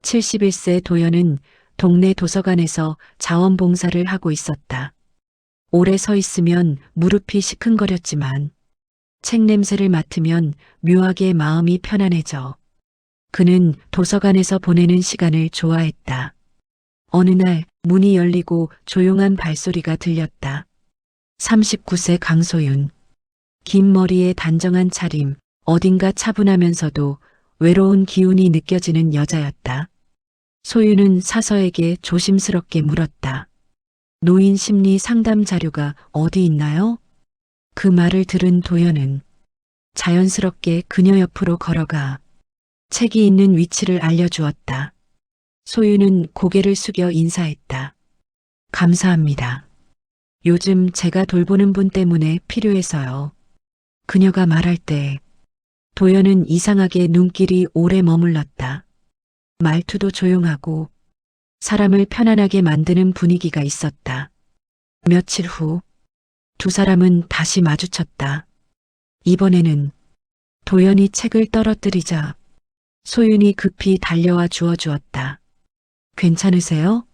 71세 도연은 동네 도서관에서 자원봉사를 하고 있었다. 오래 서 있으면 무릎이 시큰거렸지만 책 냄새를 맡으면 묘하게 마음이 편안해져. 그는 도서관에서 보내는 시간을 좋아했다. 어느 날 문이 열리고 조용한 발소리가 들렸다. 39세 강소윤. 긴 머리에 단정한 차림, 어딘가 차분하면서도 외로운 기운이 느껴지는 여자였다. 소윤은 사서에게 조심스럽게 물었다. 노인 심리 상담 자료가 어디 있나요? 그 말을 들은 도연은 자연스럽게 그녀 옆으로 걸어가 책이 있는 위치를 알려주었다. 소윤은 고개를 숙여 인사했다. 감사합니다. 요즘 제가 돌보는 분 때문에 필요해서요. 그녀가 말할 때 도연은 이상하게 눈길이 오래 머물렀다. 말투도 조용하고 사람을 편안하게 만드는 분위기가 있었다. 며칠 후 두 사람은 다시 마주쳤다. 이번에는 도연이 책을 떨어뜨리자 소윤이 급히 달려와 주워주었다. 괜찮으세요?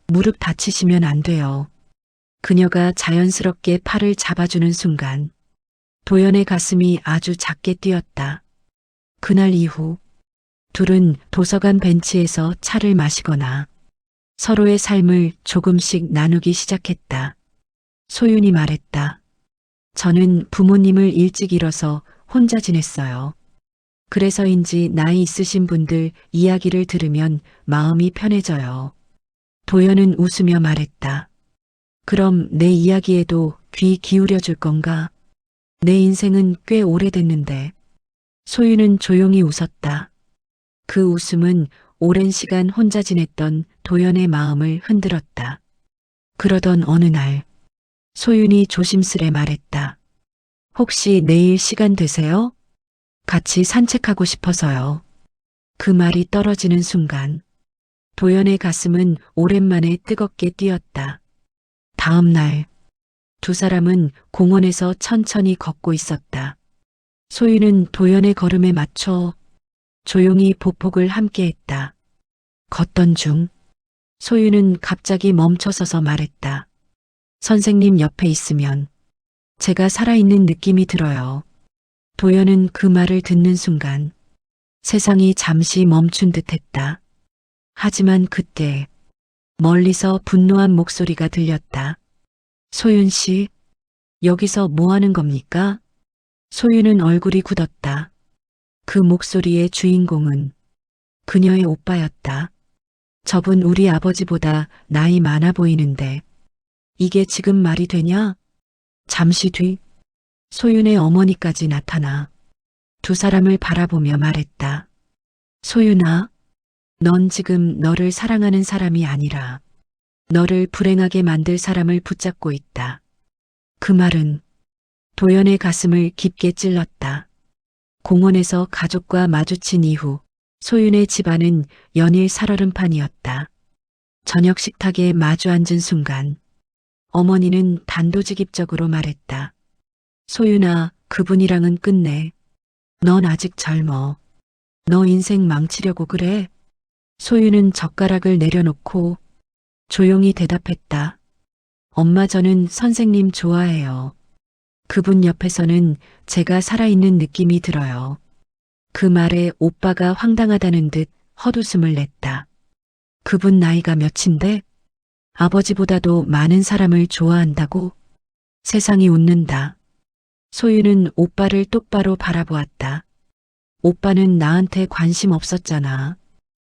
무릎 다치시면 안 돼요. 그녀가 자연스럽게 팔을 잡아주는 순간 도연의 가슴이 아주 작게 뛰었다. 그날 이후 둘은 도서관 벤치에서 차를 마시거나 서로의 삶을 조금씩 나누기 시작했다. 소윤이 말했다. 저는 부모님을 일찍 잃어서 혼자 지냈어요. 그래서인지 나이 있으신 분들 이야기를 들으면 마음이 편해져요. 도연은 웃으며 말했다. 그럼 내 이야기에도 귀 기울여 줄 건가? 내 인생은 꽤 오래됐는데. 소윤은 조용히 웃었다. 그 웃음은 오랜 시간 혼자 지냈던 도연의 마음을 흔들었다. 그러던 어느 날 소윤이 조심스레 말했다. 혹시 내일 시간 되세요? 같이 산책하고 싶어서요. 그 말이 떨어지는 순간 도연의 가슴은 오랜만에 뜨겁게 뛰었다. 다음 날 두 사람은 공원에서 천천히 걷고 있었다. 소윤은 도연의 걸음에 맞춰 조용히 보폭을 함께했다. 걷던 중 소윤은 갑자기 멈춰서서 말했다. 선생님 옆에 있으면 제가 살아있는 느낌이 들어요. 도연은 그 말을 듣는 순간 세상이 잠시 멈춘 듯 했다. 하지만 그때 멀리서 분노한 목소리가 들렸다. 소윤 씨, 여기서 뭐 하는 겁니까? 소윤은 얼굴이 굳었다. 그 목소리의 주인공은 그녀의 오빠였다. 저분 우리 아버지보다 나이 많아 보이는데 이게 지금 말이 되냐? 잠시 뒤 소윤의 어머니까지 나타나 두 사람을 바라보며 말했다. 소윤아, 넌 지금 너를 사랑하는 사람이 아니라 너를 불행하게 만들 사람을 붙잡고 있다. 그 말은 도연의 가슴을 깊게 찔렀다. 공원에서 가족과 마주친 이후 소윤의 집안은 연일 살얼음판이었다. 저녁 식탁에 마주 앉은 순간 어머니는 단도직입적으로 말했다. 소윤아, 그분이랑은 끝내. 넌 아직 젊어. 너 인생 망치려고 그래? 소윤은 젓가락을 내려놓고 조용히 대답했다. 엄마, 저는 선생님 좋아해요. 그분 옆에서는 제가 살아있는 느낌이 들어요. 그 말에 오빠가 황당하다는 듯 헛웃음을 냈다. 그분 나이가 몇인데? 아버지보다도 많은 사람을 좋아한다고? 세상이 웃는다. 소윤은 오빠를 똑바로 바라보았다. 오빠는 나한테 관심 없었잖아.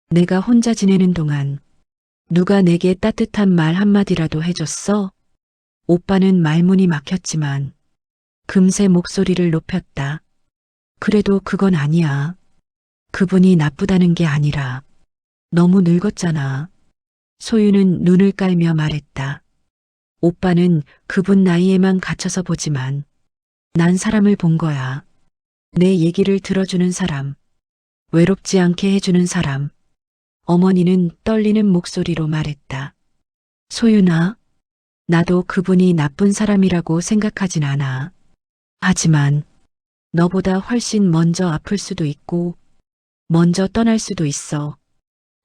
내가 혼자 지내는 동안 누가 내게 따뜻한 말 한마디라도 해줬어? 오빠는 말문이 막혔지만 금세 목소리를 높였다. 그래도 그건 아니야. 그분이 나쁘다는 게 아니라 너무 늙었잖아. 소윤은 눈을 깔며 말했다. 오빠는 그분 나이에만 갇혀서 보지만 난 사람을 본 거야. 내 얘기를 들어주는 사람, 외롭지 않게 해주는 사람. 어머니는 떨리는 목소리로 말했다. 소윤아, 나도 그분이 나쁜 사람이라고 생각하진 않아. 하지만 너보다 훨씬 먼저 아플 수도 있고 먼저 떠날 수도 있어.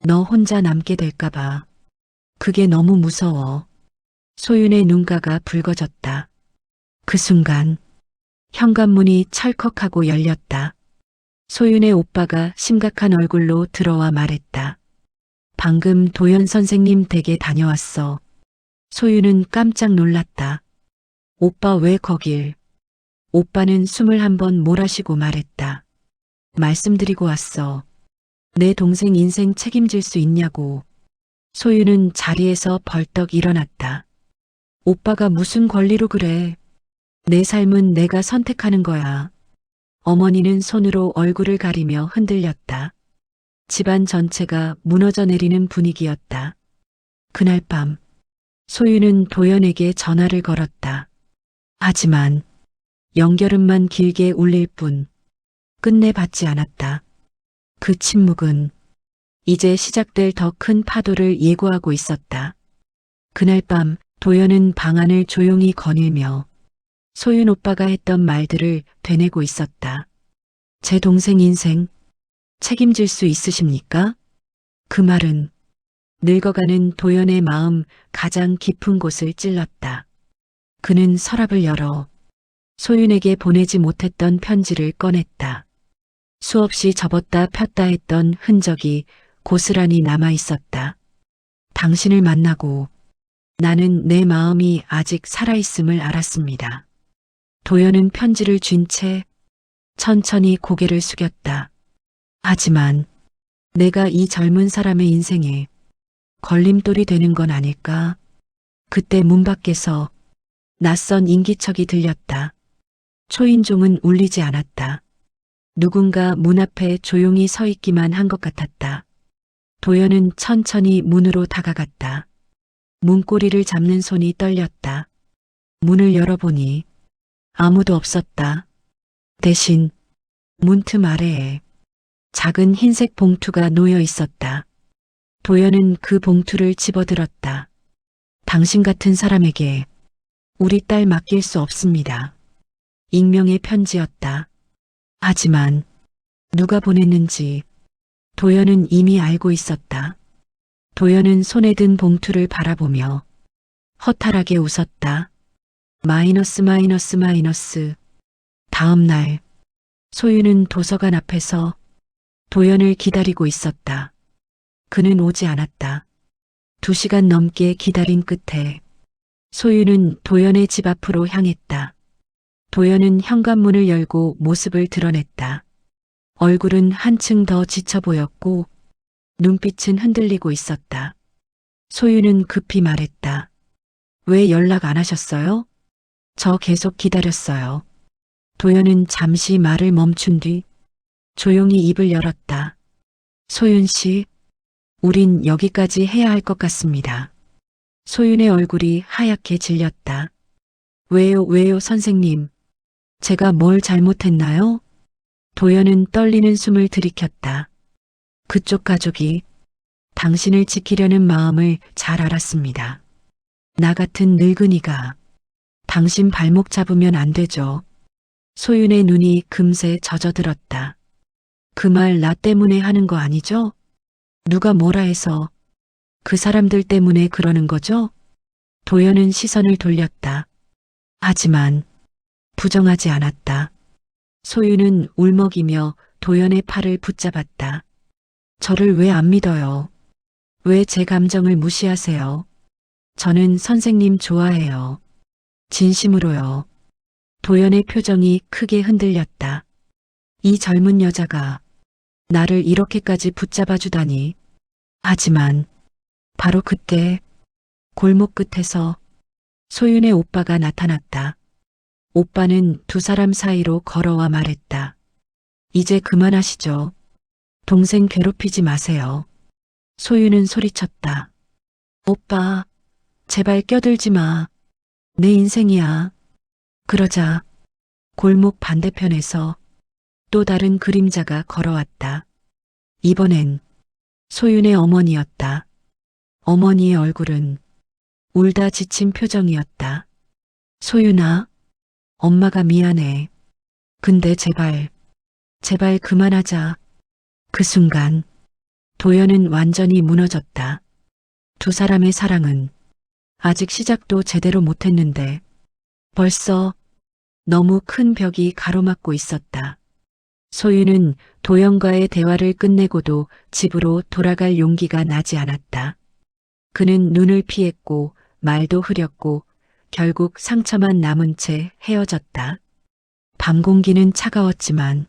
너 혼자 남게 될까봐. 그게 너무 무서워. 소윤의 눈가가 붉어졌다. 그 순간 현관문이 찰컥하고 열렸다. 소윤의 오빠가 심각한 얼굴로 들어와 말했다. 방금 도연 선생님 댁에 다녀왔어. 소윤은 깜짝 놀랐다. 오빠 왜 거길? 오빠는 숨을 한번 몰아쉬고 말했다. 말씀드리고 왔어. 내 동생 인생 책임질 수 있냐고. 소윤은 자리에서 벌떡 일어났다. 오빠가 무슨 권리로 그래. 내 삶은 내가 선택하는 거야. 어머니는 손으로 얼굴을 가리며 흔들렸다. 집안 전체가 무너져 내리는 분위기였다. 그날 밤 소윤은 도연에게 전화를 걸었다. 하지만 연결음만 길게 울릴 뿐 끝내 받지 않았다. 그 침묵은 이제 시작될 더 큰 파도를 예고하고 있었다. 그날 밤 도연은 방안을 조용히 거닐며 소윤 오빠가 했던 말들을 되뇌고 있었다. 제 동생 인생 책임질 수 있으십니까? 그 말은 늙어가는 도연의 마음 가장 깊은 곳을 찔렀다. 그는 서랍을 열어 소윤에게 보내지 못했던 편지를 꺼냈다. 수없이 접었다 폈다 했던 흔적이 고스란히 남아 있었다. 당신을 만나고 나는 내 마음이 아직 살아있음을 알았습니다. 도연은 편지를 쥔 채 천천히 고개를 숙였다. 하지만 내가 이 젊은 사람의 인생에 걸림돌이 되는 건 아닐까? 그때 문 밖에서 낯선 인기척이 들렸다. 초인종은 울리지 않았다. 누군가 문 앞에 조용히 서 있기만 한 것 같았다. 도연은 천천히 문으로 다가갔다. 문고리를 잡는 손이 떨렸다. 문을 열어보니 아무도 없었다. 대신 문틈 아래에 작은 흰색 봉투가 놓여 있었다. 도연은 그 봉투를 집어들었다. 당신 같은 사람에게 우리 딸 맡길 수 없습니다. 익명의 편지였다. 하지만 누가 보냈는지 도연은 이미 알고 있었다. 도연은 손에 든 봉투를 바라보며 허탈하게 웃었다. 마이너스 마이너스 마이너스. 다음 날 소윤은 도서관 앞에서 도연을 기다리고 있었다. 그는 오지 않았다. 2시간 넘게 기다린 끝에 소윤은 도연의 집 앞으로 향했다. 도연은 현관문을 열고 모습을 드러냈다. 얼굴은 한층 더 지쳐 보였고 눈빛은 흔들리고 있었다. 소윤은 급히 말했다. 왜 연락 안 하셨어요? 저 계속 기다렸어요. 도연은 잠시 말을 멈춘 뒤 조용히 입을 열었다. 소윤 씨, 우린 여기까지 해야 할 것 같습니다. 소윤의 얼굴이 하얗게 질렸다. 왜요, 선생님? 제가 뭘 잘못했나요? 도연은 떨리는 숨을 들이켰다. 그쪽 가족이 당신을 지키려는 마음을 잘 알았습니다. 나 같은 늙은이가 당신 발목 잡으면 안 되죠. 소윤의 눈이 금세 젖어들었다. 그 말 나 때문에 하는 거 아니죠? 누가 뭐라 해서 그 사람들 때문에 그러는 거죠? 도연은 시선을 돌렸다. 하지만 부정하지 않았다. 소윤은 울먹이며 도연의 팔을 붙잡았다. 저를 왜 안 믿어요? 왜 제 감정을 무시하세요? 저는 선생님 좋아해요. 진심으로요. 도연의 표정이 크게 흔들렸다. 이 젊은 여자가 나를 이렇게까지 붙잡아 주다니. 하지만 바로 그때 골목 끝에서 소윤의 오빠가 나타났다. 오빠는 두 사람 사이로 걸어와 말했다. 이제 그만하시죠. 동생 괴롭히지 마세요. 소윤은 소리쳤다. 오빠, 제발 껴들지 마. 내 인생이야. 그러자 골목 반대편에서 또 다른 그림자가 걸어왔다. 이번엔 소윤의 어머니였다. 어머니의 얼굴은 울다 지친 표정이었다. 소윤아, 엄마가 미안해. 근데 제발 그만하자. 그 순간 도연은 완전히 무너졌다. 두 사람의 사랑은 아직 시작도 제대로 못했는데 벌써 너무 큰 벽이 가로막고 있었다. 소유는 도연과의 대화를 끝내고도 집으로 돌아갈 용기가 나지 않았다. 그는 눈을 피했고 말도 흐렸고 결국 상처만 남은 채 헤어졌다. 밤 공기는 차가웠지만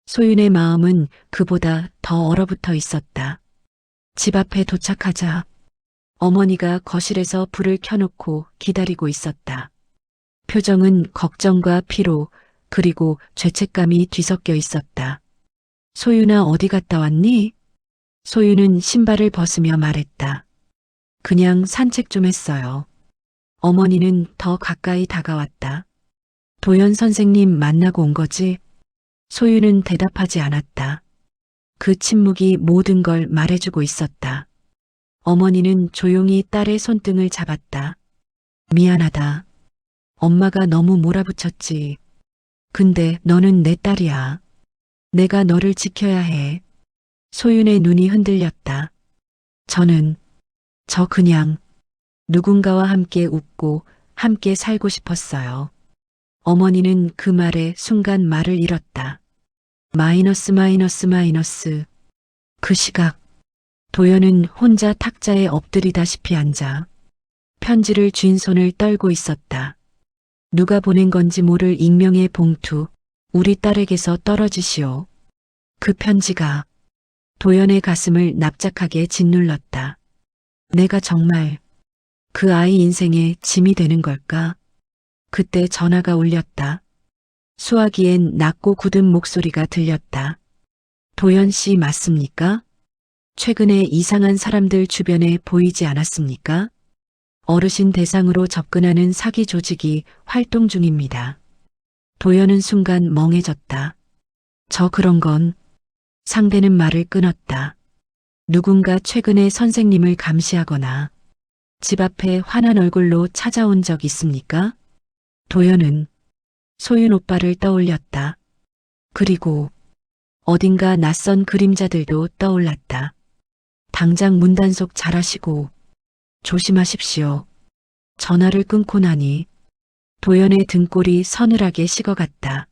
소윤의 마음은 그보다 더 얼어붙어 있었다. 집 앞에 도착하자 어머니가 거실에서 불을 켜놓고 기다리고 있었다. 표정은 걱정과 피로 그리고 죄책감이 뒤섞여 있었다. 소윤아 어디 갔다 왔니? 소윤은 신발을 벗으며 말했다. 그냥 산책 좀 했어요. 어머니는 더 가까이 다가왔다. 도연 선생님 만나고 온 거지? 소윤은 대답하지 않았다. 그 침묵이 모든 걸 말해주고 있었다. 어머니는 조용히 딸의 손등을 잡았다. 미안하다. 엄마가 너무 몰아붙였지. 근데 너는 내 딸이야. 내가 너를 지켜야 해. 소윤의 눈이 흔들렸다. 저 그냥 누군가와 함께 웃고 함께 살고 싶었어요. 어머니는 그 말에 순간 말을 잃었다. 마이너스 마이너스 마이너스. 그 시각 도연은 혼자 탁자에 엎드리다시피 앉아 편지를 쥔 손을 떨고 있었다. 누가 보낸 건지 모를 익명의 봉투, 우리 딸에게서 떨어지시오. 그 편지가 도연의 가슴을 납작하게 짓눌렀다. 내가 정말 그 아이 인생의 짐이 되는 걸까? 그때 전화가 울렸다. 수화기엔 낮고 굳은 목소리가 들렸다. 도연 씨 맞습니까? 최근에 이상한 사람들 주변에 보이지 않았습니까? 어르신 대상으로 접근하는 사기 조직이 활동 중입니다. 도연은 순간 멍해졌다. 저 그런 건 상대는 말을 끊었다. 누군가 최근에 선생님을 감시하거나 집 앞에 환한 얼굴로 찾아온 적 있습니까? 도연은 소윤 오빠를 떠올렸다. 그리고 어딘가 낯선 그림자들도 떠올랐다. 당장 문단속 잘하시고 조심하십시오. 전화를 끊고 나니 도연의 등골이 서늘하게 식어갔다.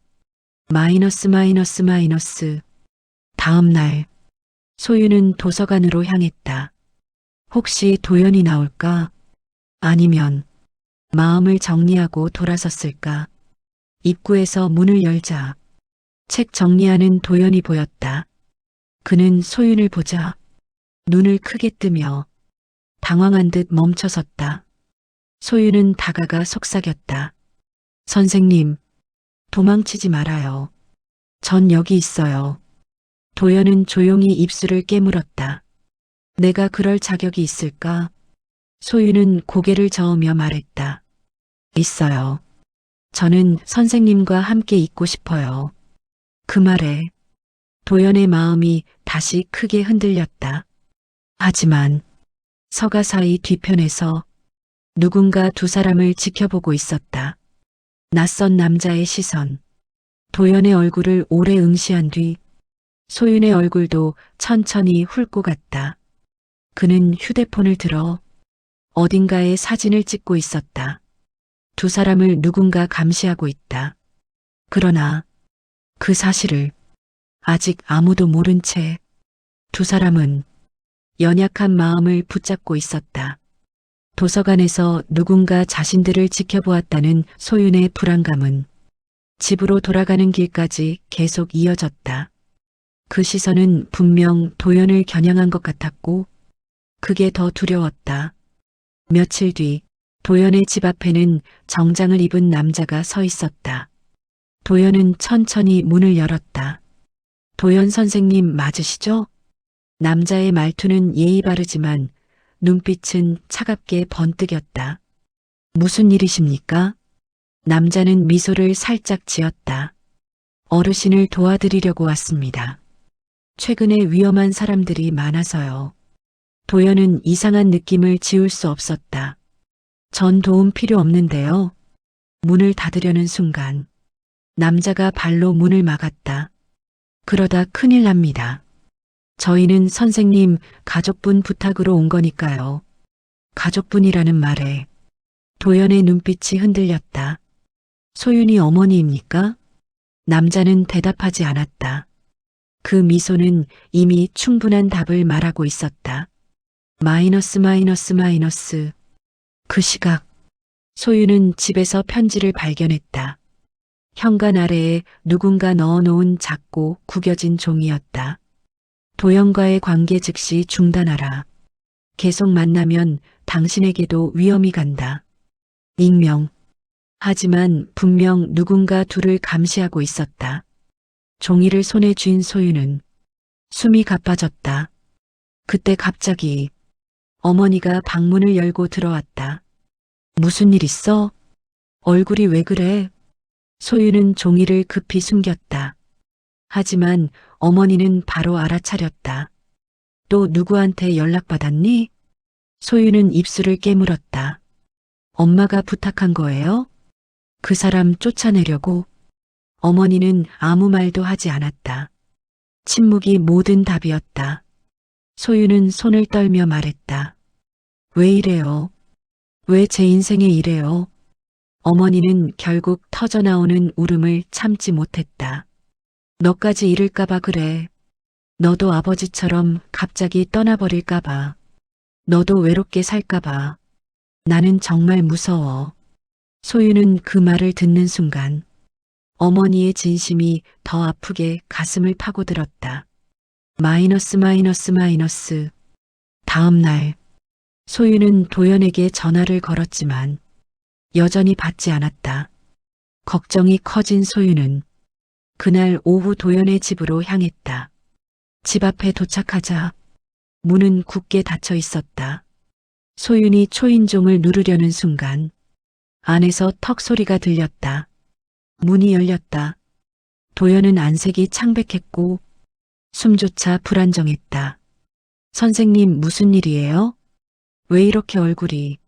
마이너스 마이너스 마이너스. 다음 날 소윤은 도서관으로 향했다. 혹시 도연이 나올까? 아니면 마음을 정리하고 돌아섰을까? 입구에서 문을 열자 책 정리하는 도연이 보였다. 그는 소윤을 보자 눈을 크게 뜨며 당황한 듯 멈춰섰다. 소윤은 다가가 속삭였다. 선생님, 도망치지 말아요. 전 여기 있어요. 도연은 조용히 입술을 깨물었다. 내가 그럴 자격이 있을까? 소윤은 고개를 저으며 말했다. 있어요. 저는 선생님과 함께 있고 싶어요. 그 말에 도연의 마음이 다시 크게 흔들렸다. 하지만 서가사의 뒤편에서 누군가 두 사람을 지켜보고 있었다. 낯선 남자의 시선, 도연의 얼굴을 오래 응시한 뒤 소윤의 얼굴도 천천히 훑고 갔다. 그는 휴대폰을 들어 어딘가에 사진을 찍고 있었다. 두 사람을 누군가 감시하고 있다. 그러나 그 사실을 아직 아무도 모른 채 두 사람은 연약한 마음을 붙잡고 있었다. 도서관에서 누군가 자신들을 지켜보았다는 소윤의 불안감은 집으로 돌아가는 길까지 계속 이어졌다. 그 시선은 분명 도연을 겨냥한 것 같았고 그게 더 두려웠다. 며칠 뒤 도연의 집 앞에는 정장을 입은 남자가 서 있었다. 도연은 천천히 문을 열었다. 도연 선생님 맞으시죠? 남자의 말투는 예의 바르지만 눈빛은 차갑게 번뜩였다. 무슨 일이십니까? 남자는 미소를 살짝 지었다. 어르신을 도와드리려고 왔습니다. 최근에 위험한 사람들이 많아서요. 도연은 이상한 느낌을 지울 수 없었다. 전 도움 필요 없는데요. 문을 닫으려는 순간 남자가 발로 문을 막았다. 그러다 큰일 납니다. 저희는 선생님 가족분 부탁으로 온 거니까요. 가족분이라는 말에 도연의 눈빛이 흔들렸다. 소윤이 어머니입니까? 남자는 대답하지 않았다. 그 미소는 이미 충분한 답을 말하고 있었다. 마이너스 마이너스 마이너스. 그 시각 소윤은 집에서 편지를 발견했다. 현관 아래에 누군가 넣어놓은 작고 구겨진 종이였다. 도연과의 관계 즉시 중단하라. 계속 만나면 당신에게도 위험이 간다. 익명. 하지만 분명 누군가 둘을 감시하고 있었다. 종이를 손에 쥔 소윤은 숨이 가빠졌다. 그때 갑자기 어머니가 방문을 열고 들어왔다. 무슨 일 있어? 얼굴이 왜 그래? 소윤은 종이를 급히 숨겼다. 하지만 어머니는 바로 알아차렸다. 또 누구한테 연락받았니? 소윤은 입술을 깨물었다. 엄마가 부탁한 거예요? 그 사람 쫓아내려고? 어머니는 아무 말도 하지 않았다. 침묵이 모든 답이었다. 소윤은 손을 떨며 말했다. 왜 이래요? 왜 제 인생에 이래요? 어머니는 결국 터져나오는 울음을 참지 못했다. 너까지 잃을까봐 그래. 너도 아버지처럼 갑자기 떠나버릴까봐. 너도 외롭게 살까봐. 나는 정말 무서워. 소윤은 그 말을 듣는 순간 어머니의 진심이 더 아프게 가슴을 파고들었다. 마이너스 마이너스 마이너스. 다음 날 소윤은 도연에게 전화를 걸었지만 여전히 받지 않았다. 걱정이 커진 소윤은 그날 오후 도연의 집으로 향했다. 집 앞에 도착하자 문은 굳게 닫혀 있었다. 소윤이 초인종을 누르려는 순간 안에서 턱 소리가 들렸다. 문이 열렸다. 도연은 안색이 창백했고 숨조차 불안정했다. 선생님 무슨 일이에요? 왜 이렇게 얼굴이?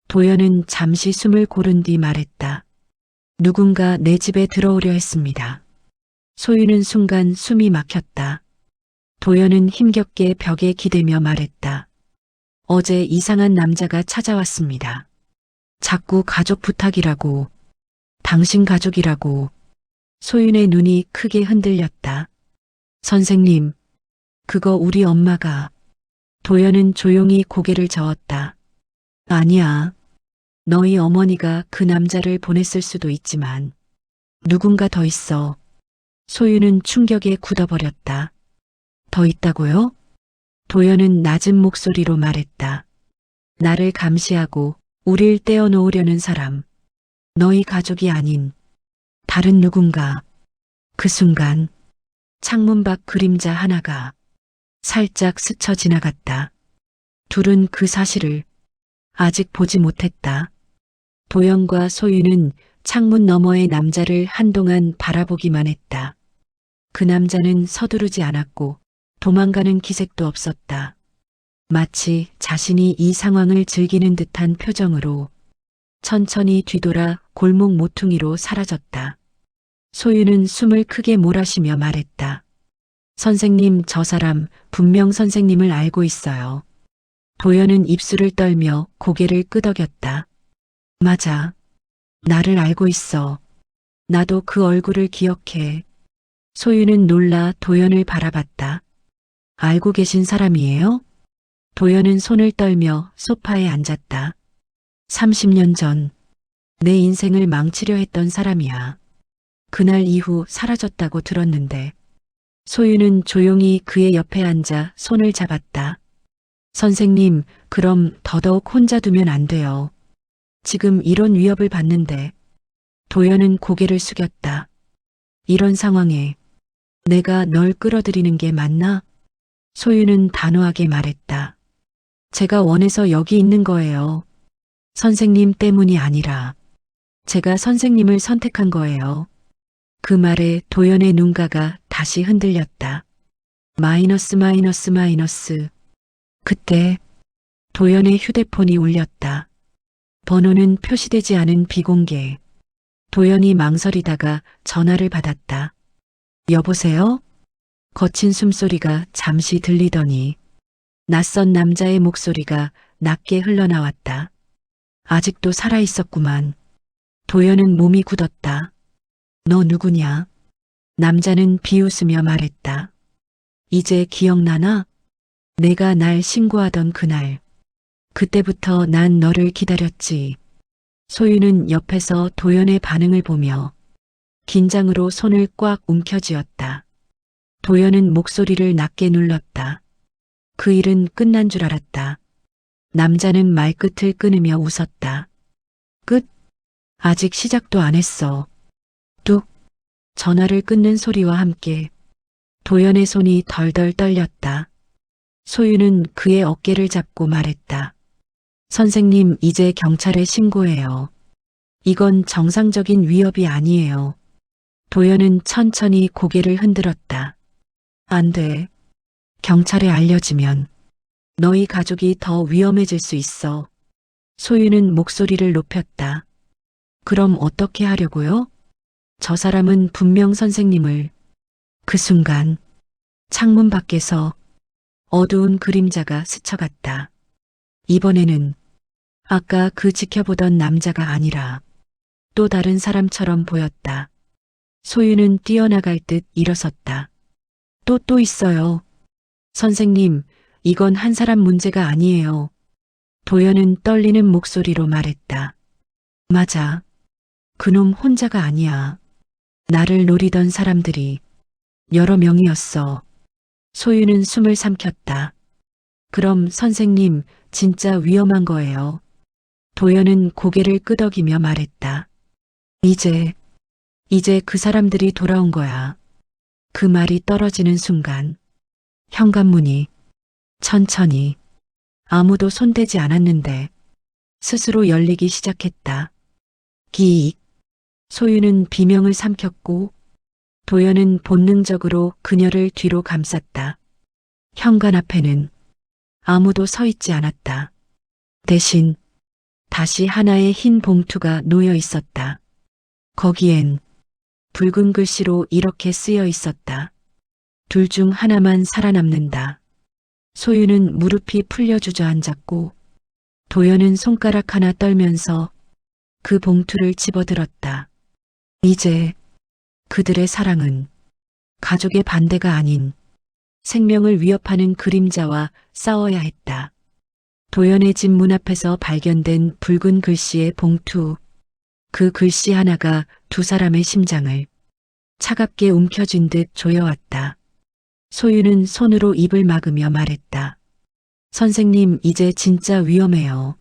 도연은 잠시 숨을 고른 뒤 말했다. 누군가 내 집에 들어오려 했습니다. 소윤은 순간 숨이 막혔다. 도연은 힘겹게 벽에 기대며 말했다. 어제 이상한 남자가 찾아왔습니다. 자꾸 가족 부탁이라고, 당신 가족이라고. 소윤의 눈이 크게 흔들렸다. 선생님, 그거 우리 엄마가. 도연은 조용히 고개를 저었다. 아니야. 너희 어머니가 그 남자를 보냈을 수도 있지만 누군가 더 있어. 소윤은 충격에 굳어버렸다. 더 있다고요? 도연은 낮은 목소리로 말했다. 나를 감시하고 우릴 떼어놓으려는 사람. 너희 가족이 아닌 다른 누군가. 그 순간 창문 밖 그림자 하나가 살짝 스쳐 지나갔다. 둘은 그 사실을 아직 보지 못했다. 도연과 소윤은 창문 너머의 남자를 한동안 바라보기만 했다. 그 남자는 서두르지 않았고 도망가는 기색도 없었다. 마치 자신이 이 상황을 즐기는 듯한 표정으로 천천히 뒤돌아 골목 모퉁이로 사라졌다. 소윤은 숨을 크게 몰아쉬며 말했다. 선생님, 저 사람 분명 선생님을 알고 있어요. 도연은 입술을 떨며 고개를 끄덕였다. 맞아. 나를 알고 있어. 나도 그 얼굴을 기억해. 소윤은 놀라 도연을 바라봤다. 알고 계신 사람이에요? 도연은 손을 떨며 소파에 앉았다. 30년 전 내 인생을 망치려 했던 사람이야. 그날 이후 사라졌다고 들었는데. 소윤은 조용히 그의 옆에 앉아 손을 잡았다. 선생님, 그럼 더더욱 혼자 두면 안 돼요. 지금 이런 위협을 받는데. 도연은 고개를 숙였다. 이런 상황에 내가 널 끌어들이는 게 맞나? 소윤은 단호하게 말했다. 제가 원해서 여기 있는 거예요. 선생님 때문이 아니라 제가 선생님을 선택한 거예요. 그 말에 도연의 눈가가 다시 흔들렸다. 마이너스 마이너스 마이너스. 그때 도연의 휴대폰이 울렸다. 번호는 표시되지 않은 비공개. 도연이 망설이다가 전화를 받았다. 여보세요? 거친 숨소리가 잠시 들리더니 낯선 남자의 목소리가 낮게 흘러나왔다. 아직도 살아있었구만. 도연은 몸이 굳었다. 너 누구냐? 남자는 비웃으며 말했다. 이제 기억나나? 내가 날 신고하던 그날. 그때부터 난 너를 기다렸지. 소유는 옆에서 도연의 반응을 보며 긴장으로 손을 꽉 움켜쥐었다. 도연은 목소리를 낮게 눌렀다. 그 일은 끝난 줄 알았다. 남자는 말끝을 끊으며 웃었다. 끝? 아직 시작도 안 했어. 뚝. 전화를 끊는 소리와 함께 도연의 손이 덜덜 떨렸다. 소유는 그의 어깨를 잡고 말했다. 선생님, 이제 경찰에 신고해요. 이건 정상적인 위협이 아니에요. 도연은 천천히 고개를 흔들었다. 안 돼. 경찰에 알려지면 너희 가족이 더 위험해질 수 있어. 소유는 목소리를 높였다. 그럼 어떻게 하려고요? 저 사람은 분명 선생님을. 그 순간 창문 밖에서 어두운 그림자가 스쳐갔다. 이번에는 아까 그 지켜보던 남자가 아니라 또 다른 사람처럼 보였다. 소유는 뛰어나갈 듯 일어섰다. 또 있어요. 선생님, 이건 한 사람 문제가 아니에요. 도연은 떨리는 목소리로 말했다. 맞아. 그놈 혼자가 아니야. 나를 노리던 사람들이 여러 명이었어. 소유는 숨을 삼켰다. 그럼 선생님, 진짜 위험한 거예요. 도연은 고개를 끄덕이며 말했다. 이제 그 사람들이 돌아온 거야. 그 말이 떨어지는 순간 현관문이 천천히 아무도 손대지 않았는데 스스로 열리기 시작했다. 기익. 소유는 비명을 삼켰고 도연은 본능적으로 그녀를 뒤로 감쌌다. 현관 앞에는 아무도 서 있지 않았다. 대신 다시 하나의 흰 봉투가 놓여 있었다. 거기엔 붉은 글씨로 이렇게 쓰여 있었다. 둘 중 하나만 살아남는다. 소유는 무릎이 풀려 주저앉았고 도연은 손가락 하나 떨면서 그 봉투를 집어들었다. 이제 그들의 사랑은 가족의 반대가 아닌 생명을 위협하는 그림자와 싸워야 했다. 도연의 집 문 앞에서 발견된 붉은 글씨의 봉투. 그 글씨 하나가 두 사람의 심장을 차갑게 움켜쥔 듯 조여왔다. 소유는 손으로 입을 막으며 말했다. 선생님, 이제 진짜 위험해요.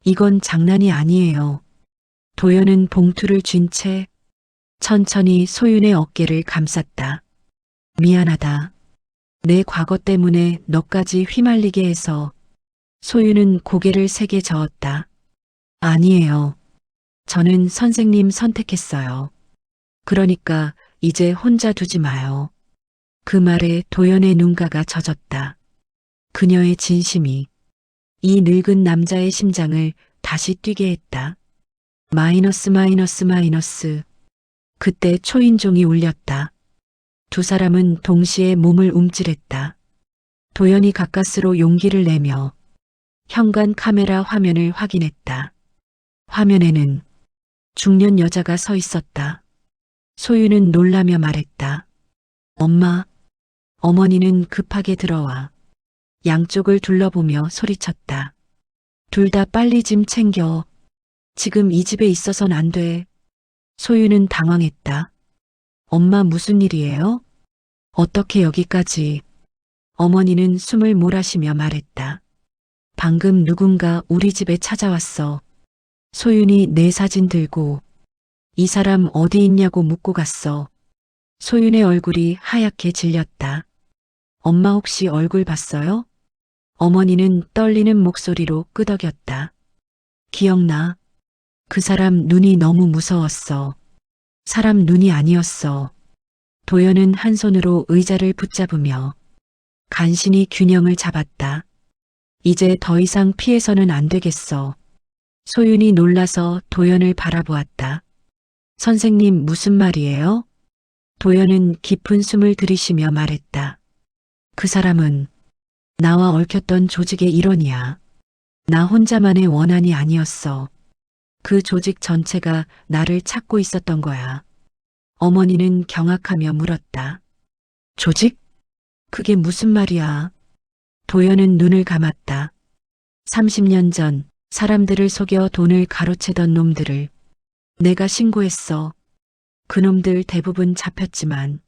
이건 장난이 아니에요. 도연은 봉투를 쥔 채 천천히 소윤의 어깨를 감쌌다. 미안하다. 내 과거 때문에 너까지 휘말리게 해서. 소윤은 고개를 세게 저었다. 아니에요. 저는 선생님 선택했어요. 그러니까 이제 혼자 두지 마요. 그 말에 도연의 눈가가 젖었다. 그녀의 진심이 이 늙은 남자의 심장을 다시 뛰게 했다. 마이너스 마이너스 마이너스. 그때 초인종이 울렸다. 두 사람은 동시에 몸을 움찔했다. 도연이 가까스로 용기를 내며 현관 카메라 화면을 확인했다. 화면에는 중년 여자가 서 있었다. 소유는 놀라며 말했다. 엄마. 어머니는 급하게 들어와 양쪽을 둘러보며 소리쳤다. 둘 다 빨리 짐 챙겨. 지금 이 집에 있어선 안 돼. 소유는 당황했다. 엄마, 무슨 일이에요? 어떻게 여기까지? 어머니는 숨을 몰아쉬며 말했다. 방금 누군가 우리 집에 찾아왔어. 소윤이 내 사진 들고 이 사람 어디 있냐고 묻고 갔어. 소윤의 얼굴이 하얗게 질렸다. 엄마, 혹시 얼굴 봤어요? 어머니는 떨리는 목소리로 끄덕였다. 기억나. 그 사람 눈이 너무 무서웠어. 사람 눈이 아니었어. 도연은 한 손으로 의자를 붙잡으며 간신히 균형을 잡았다. 이제 더 이상 피해서는 안 되겠어. 소윤이 놀라서 도연을 바라보았다. 선생님, 무슨 말이에요? 도연은 깊은 숨을 들이쉬며 말했다. 그 사람은 나와 얽혔던 조직의 일원이야. 나 혼자만의 원한이 아니었어. 그 조직 전체가 나를 찾고 있었던 거야. 어머니는 경악하며 물었다. 조직? 그게 무슨 말이야? 도연은 눈을 감았다. 30년 전 사람들을 속여 돈을 가로채던 놈들을 내가 신고했어. 그놈들 대부분 잡혔지만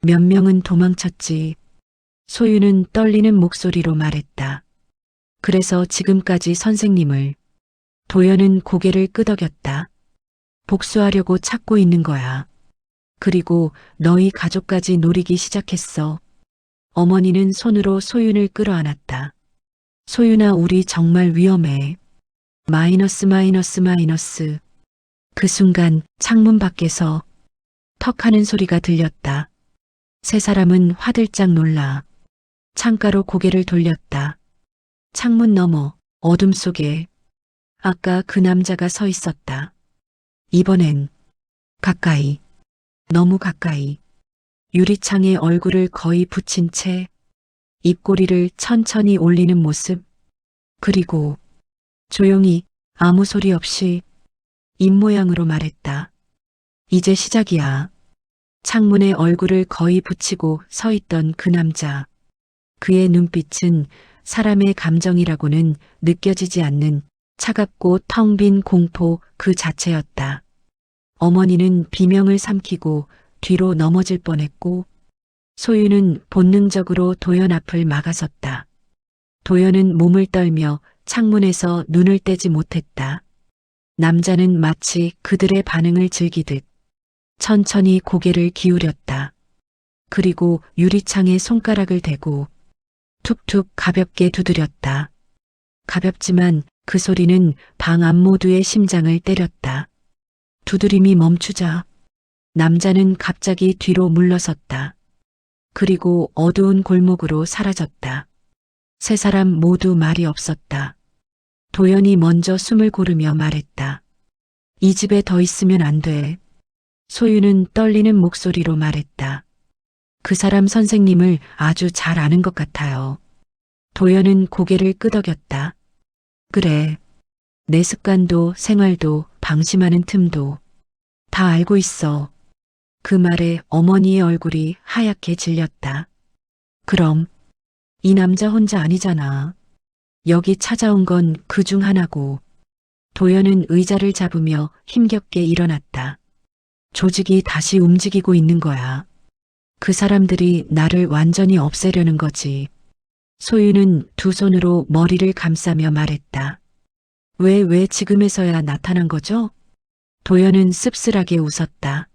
몇 명은 도망쳤지. 소유는 떨리는 목소리로 말했다. 그래서 지금까지 선생님을. 도연은 고개를 끄덕였다. 복수하려고 찾고 있는 거야. 그리고 너희 가족까지 노리기 시작했어. 어머니는 손으로 소윤을 끌어안았다. 소윤아, 우리 정말 위험해. 마이너스 마이너스 마이너스. 그 순간 창문 밖에서 턱 하는 소리가 들렸다. 세 사람은 화들짝 놀라 창가로 고개를 돌렸다. 창문 너머 어둠 속에 아까 그 남자가 서 있었다. 이번엔 가까이, 너무 가까이. 유리창에 얼굴을 거의 붙인 채 입꼬리를 천천히 올리는 모습. 그리고 조용히 아무 소리 없이 입모양으로 말했다. 이제 시작이야. 창문에 얼굴을 거의 붙이고 서 있던 그 남자. 그의 눈빛은 사람의 감정이라고는 느껴지지 않는 차갑고 텅 빈 공포 그 자체였다. 어머니는 비명을 삼키고 뒤로 넘어질 뻔했고 소유는 본능적으로 도연 앞을 막아섰다. 도연은 몸을 떨며 창문에서 눈을 떼지 못했다. 남자는 마치 그들의 반응을 즐기듯 천천히 고개를 기울였다. 그리고 유리창에 손가락을 대고 툭툭 가볍게 두드렸다. 가볍지만 그 소리는 방 안 모두의 심장을 때렸다. 두드림이 멈추자 남자는 갑자기 뒤로 물러섰다. 그리고 어두운 골목으로 사라졌다. 세 사람 모두 말이 없었다. 도연이 먼저 숨을 고르며 말했다. 이 집에 더 있으면 안 돼. 소유는 떨리는 목소리로 말했다. 그 사람 선생님을 아주 잘 아는 것 같아요. 도연은 고개를 끄덕였다. 그래. 내 습관도 생활도 방심하는 틈도 다 알고 있어. 그 말에 어머니의 얼굴이 하얗게 질렸다. 그럼 이 남자 혼자 아니잖아. 여기 찾아온 건 그 중 하나고. 도연은 의자를 잡으며 힘겹게 일어났다. 조직이 다시 움직이고 있는 거야. 그 사람들이 나를 완전히 없애려는 거지. 소유는 두 손으로 머리를 감싸며 말했다. 왜 지금에서야 나타난 거죠? 도연은 씁쓸하게 웃었다.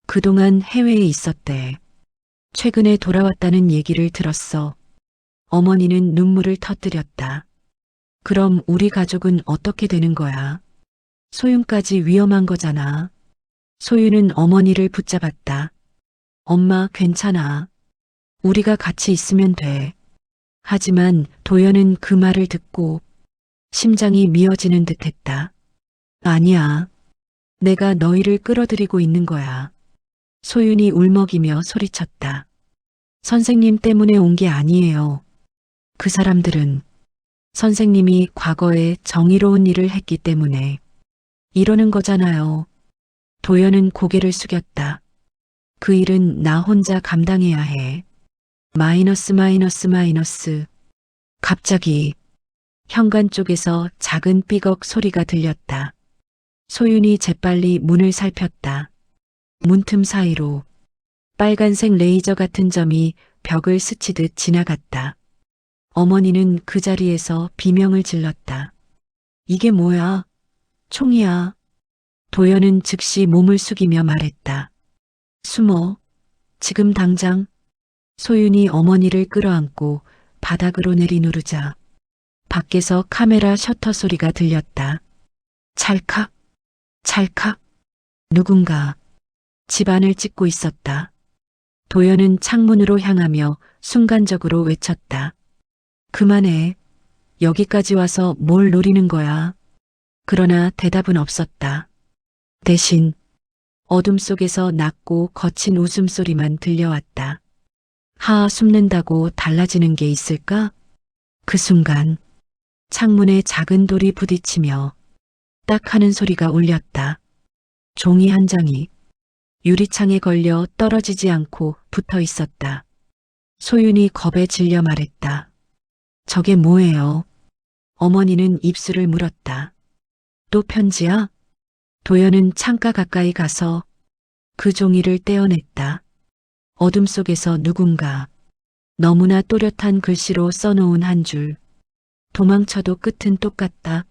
그동안 해외에 있었대. 최근에 돌아왔다는 얘기를 들었어. 어머니는 눈물을 터뜨렸다. 그럼 우리 가족은 어떻게 되는 거야? 소윤까지 위험한 거잖아. 소윤은 어머니를 붙잡았다. 엄마, 괜찮아. 우리가 같이 있으면 돼. 하지만 도연은 그 말을 듣고 심장이 미어지는 듯 했다. 아니야. 내가 너희를 끌어들이고 있는 거야. 소윤이 울먹이며 소리쳤다. 선생님 때문에 온 게 아니에요. 그 사람들은 선생님이 과거에 정의로운 일을 했기 때문에 이러는 거잖아요. 도연은 고개를 숙였다. 그 일은 나 혼자 감당해야 해. 마이너스 마이너스 마이너스. 갑자기 현관 쪽에서 작은 삐걱 소리가 들렸다. 소윤이 재빨리 문을 살폈다. 문틈 사이로 빨간색 레이저 같은 점이 벽을 스치듯 지나갔다. 어머니는 그 자리에서 비명을 질렀다. 이게 뭐야? 총이야. 도연은 즉시 몸을 숙이며 말했다. 숨어. 지금 당장. 소윤이 어머니를 끌어안고 바닥으로 내리누르자 밖에서 카메라 셔터 소리가 들렸다. 찰칵, 찰칵. 누군가 집안을 찍고 있었다. 도연은 창문으로 향하며 순간적으로 외쳤다. 그만해. 여기까지 와서 뭘 노리는 거야. 그러나 대답은 없었다. 대신 어둠 속에서 낮고 거친 웃음소리만 들려왔다. 숨는다고 달라지는 게 있을까? 그 순간 창문에 작은 돌이 부딪히며 딱 하는 소리가 울렸다. 종이 한 장이 유리창에 걸려 떨어지지 않고 붙어 있었다. 소윤이 겁에 질려 말했다. 저게 뭐예요? 어머니는 입술을 물었다. 또 편지야? 도연은 창가 가까이 가서 그 종이를 떼어냈다. 어둠 속에서 누군가 너무나 또렷한 글씨로 써놓은 한 줄. 도망쳐도 끝은 똑같다.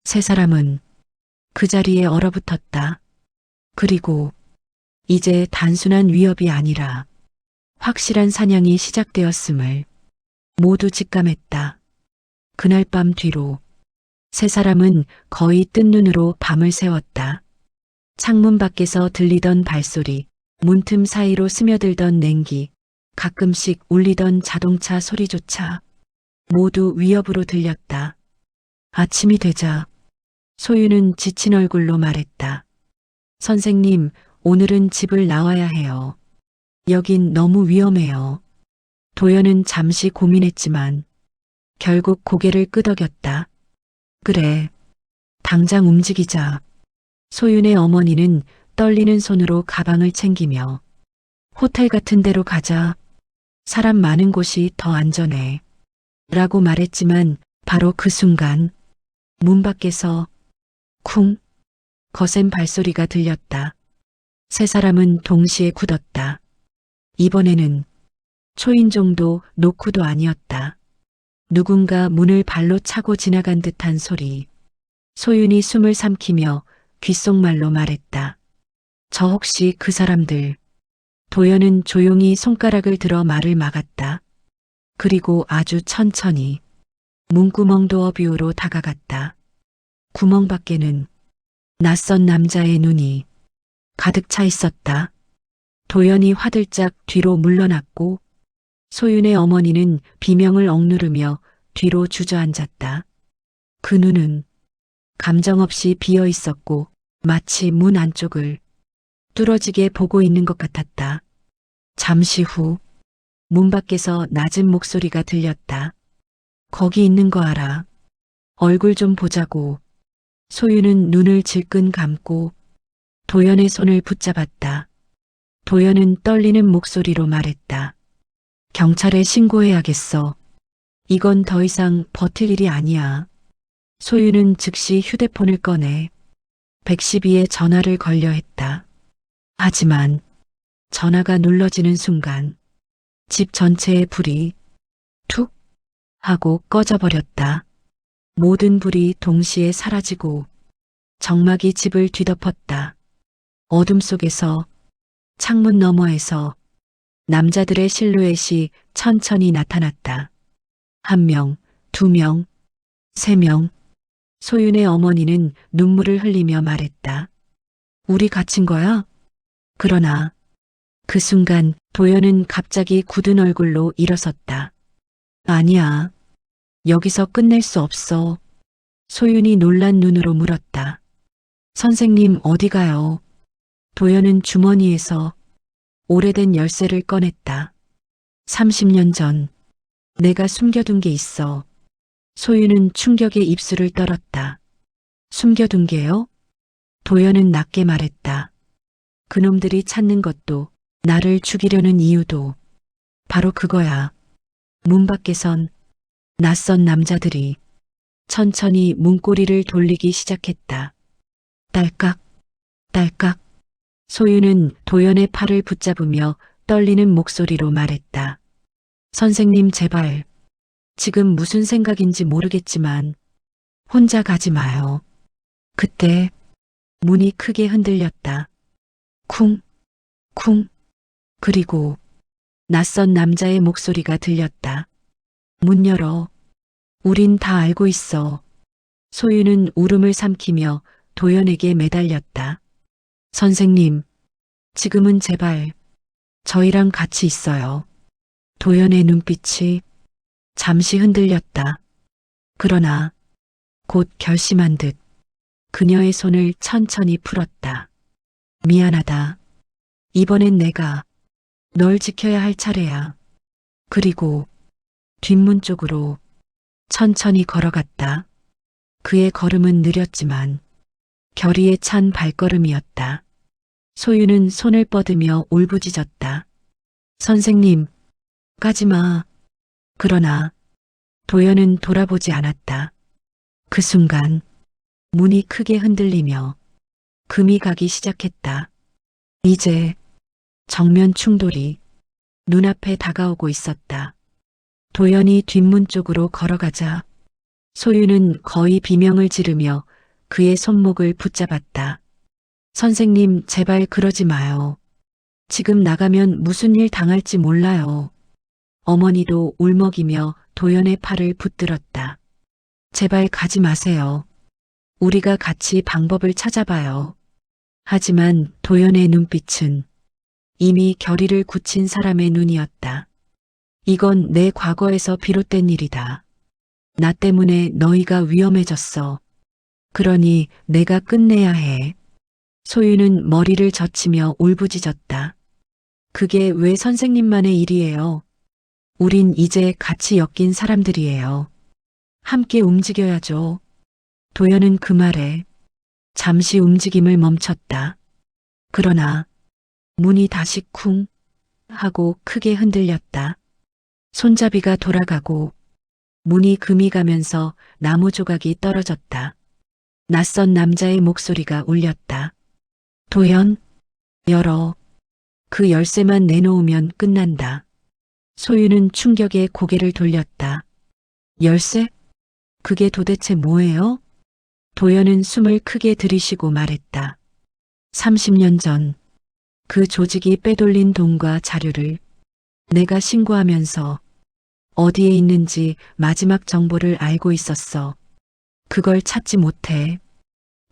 세 사람은 그 자리에 얼어붙었다. 그리고 이제 단순한 위협이 아니라 확실한 사냥이 시작되었음을 모두 직감했다. 그날 밤 뒤로 세 사람은 거의 뜬 눈으로 밤을 새웠다. 창문 밖에서 들리던 발소리, 문틈 사이로 스며들던 냉기, 가끔씩 울리던 자동차 소리조차 모두 위협으로 들렸다. 아침이 되자 소유는 지친 얼굴로 말했다. 선생님, 오늘은 집을 나와야 해요. 여긴 너무 위험해요. 도연은 잠시 고민했지만 결국 고개를 끄덕였다. 그래, 당장 움직이자. 소윤의 어머니는 떨리는 손으로 가방을 챙기며 호텔 같은 데로 가자. 사람 많은 곳이 더 안전해. 라고 말했지만 바로 그 순간 문 밖에서 쿵 거센 발소리가 들렸다. 세 사람은 동시에 굳었다. 이번에는 초인종도 노크도 아니었다. 누군가 문을 발로 차고 지나간 듯한 소리. 소윤이 숨을 삼키며 귓속말로 말했다. 저 혹시 그 사람들. 도연은 조용히 손가락을 들어 말을 막았다. 그리고 아주 천천히 문구멍 도어 뷰로 다가갔다. 구멍 밖에는 낯선 남자의 눈이 가득 차 있었다. 도연이 화들짝 뒤로 물러났고 소윤의 어머니는 비명을 억누르며 뒤로 주저앉았다. 그 눈은 감정 없이 비어 있었고 마치 문 안쪽을 뚫어지게 보고 있는 것 같았다. 잠시 후 문 밖에서 낮은 목소리가 들렸다. 거기 있는 거 알아. 얼굴 좀 보자고. 소윤은 눈을 질끈 감고 도연의 손을 붙잡았다. 도연은 떨리는 목소리로 말했다. 경찰에 신고해야겠어. 이건 더 이상 버틸 일이 아니야. 소윤은 즉시 휴대폰을 꺼내 112에 전화를 걸려 했다. 하지만 전화가 눌러지는 순간 집 전체의 불이 툭 하고 꺼져버렸다. 모든 불이 동시에 사라지고 정막이 집을 뒤덮었다. 어둠 속에서 창문 너머에서 남자들의 실루엣이 천천히 나타났다. 1명, 2명, 3명. 소윤의 어머니는 눈물을 흘리며 말했다. 우리 갇힌 거야? 그러나 그 순간 도연은 갑자기 굳은 얼굴로 일어섰다. 아니야. 여기서 끝낼 수 없어. 소윤이 놀란 눈으로 물었다. 선생님 어디 가요? 도연은 주머니에서 오래된 열쇠를 꺼냈다. 30년 전 내가 숨겨둔 게 있어. 소윤은 충격에 입술을 떨었다. 숨겨둔 게요? 도연은 낮게 말했다. 그놈들이 찾는 것도 나를 죽이려는 이유도 바로 그거야. 문 밖에선 낯선 남자들이 천천히 문고리를 돌리기 시작했다. 딸깍, 딸깍. 소윤은 도연의 팔을 붙잡으며 떨리는 목소리로 말했다. 선생님 제발. 지금 무슨 생각인지 모르겠지만 혼자 가지 마요. 그때 문이 크게 흔들렸다. 쿵, 쿵. 그리고 낯선 남자의 목소리가 들렸다. 문 열어. 우린 다 알고 있어. 소윤은 울음을 삼키며 도연에게 매달렸다. 선생님, 지금은 제발 저희랑 같이 있어요. 도연의 눈빛이 잠시 흔들렸다. 그러나 곧 결심한 듯 그녀의 손을 천천히 풀었다. 미안하다. 이번엔 내가 널 지켜야 할 차례야. 그리고 뒷문 쪽으로 천천히 걸어갔다. 그의 걸음은 느렸지만 결의에 찬 발걸음이었다. 소유는 손을 뻗으며 울부짖었다. 선생님, 가지마. 그러나 도연은 돌아보지 않았다. 그 순간 문이 크게 흔들리며 금이 가기 시작했다. 이제 정면 충돌이 눈앞에 다가오고 있었다. 도연이 뒷문 쪽으로 걸어가자 소유는 거의 비명을 지르며 그의 손목을 붙잡았다. 선생님, 제발 그러지 마요. 지금 나가면 무슨 일 당할지 몰라요. 어머니도 울먹이며 도연의 팔을 붙들었다. 제발 가지 마세요. 우리가 같이 방법을 찾아봐요. 하지만 도연의 눈빛은 이미 결의를 굳힌 사람의 눈이었다. 이건 내 과거에서 비롯된 일이다. 나 때문에 너희가 위험해졌어. 그러니 내가 끝내야 해. 소유는 머리를 젖히며 울부짖었다. 그게 왜 선생님만의 일이에요? 우린 이제 같이 엮인 사람들이에요. 함께 움직여야죠. 도연은 그 말에 잠시 움직임을 멈췄다. 그러나 문이 다시 쿵 하고 크게 흔들렸다. 손잡이가 돌아가고 문이 금이 가면서 나무 조각이 떨어졌다. 낯선 남자의 목소리가 울렸다. 도연, 열어. 그 열쇠만 내놓으면 끝난다. 소유는 충격에 고개를 돌렸다. 열쇠? 그게 도대체 뭐예요? 도연은 숨을 크게 들이쉬고 말했다. 30년 전 그 조직이 빼돌린 돈과 자료를 내가 신고하면서 어디에 있는지 마지막 정보를 알고 있었어. 그걸 찾지 못해.